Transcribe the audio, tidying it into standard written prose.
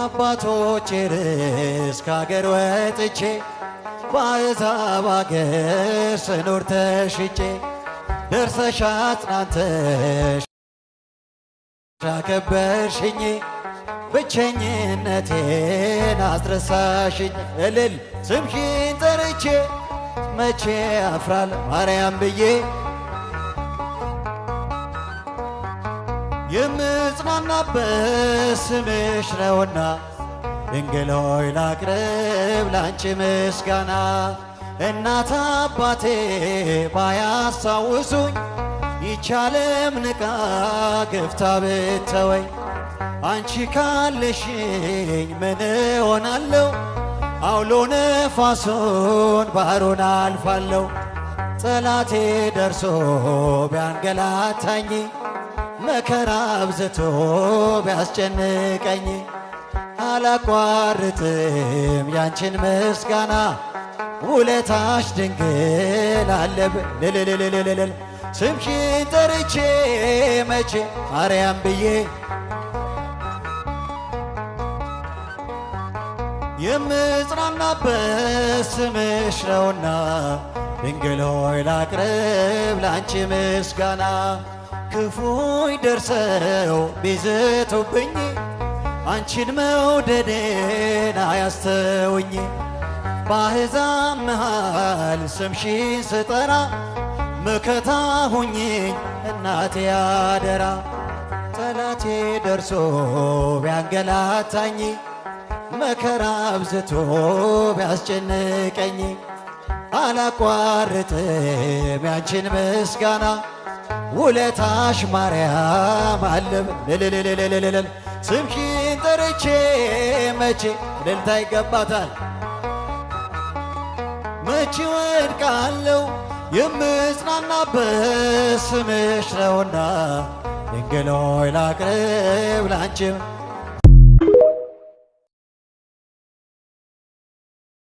አባቶቼ ርስት ከአገር ወጥቼ በአሕዛብ አገር ስኖር ተሽጬ ደርሰሽ አጽናንተሽ አከበርሽኝ ብቸኝነቴን አስረሳሽኝ። እልል ስምሽን ጠርቼ መቼ አፍራል ማርያም ብዬ የምጽናናበት ስምሽ ነውና ድንግል ሆይ ላቅርብ ላንቺ ምስጋና። እናት አባቴ ባያስታውሱኝ ይቻለም ንቃ ገፍታ ብተወኝ አንቺ ካለሽኝ ምን ሆናለሁ? አውሎ ነፋሱን ባህሩን አልፋለሁ። ጠላቴ ደርሶ ቢያንገላታኝ መከራ አብዝቶ ቢያስጨንቀኝ አላቋርጥም ያንቺን ምስጋና ውለታሽ ድንግል አለብ ልልልልልልል ስምሽን ጠርቼ መቼ ማርያም ብዬ የምጽናናበት ስምሽ ነውና ድንግል ሆይ ላቅርብ ላንቺ ምስጋና። ክፉይ ደርሰው ቢዝቱብኝ አንቺን መውደዴን አያስተውኝ። በአሕዛብ መሃል ስምሽን ስጠራ መከታ ሁኚኝ እናቴ አደራ። ጠላቴ ደርሶ ቢያንገላታኝ መከራ አብዝቶ ቢያስጨንቀኝ አላቋርጥም ያንቺን ምስጋና ውለታሽ ማርያም አለብ ልልልልልልል ስምሽን ጠርቼ መቼ እልልታ ይገባታል። መቼ ወድቃለሁ የምጽናናበት ስምሽ ነውና ድንግል ሆይ ላቅርብ ላንቺ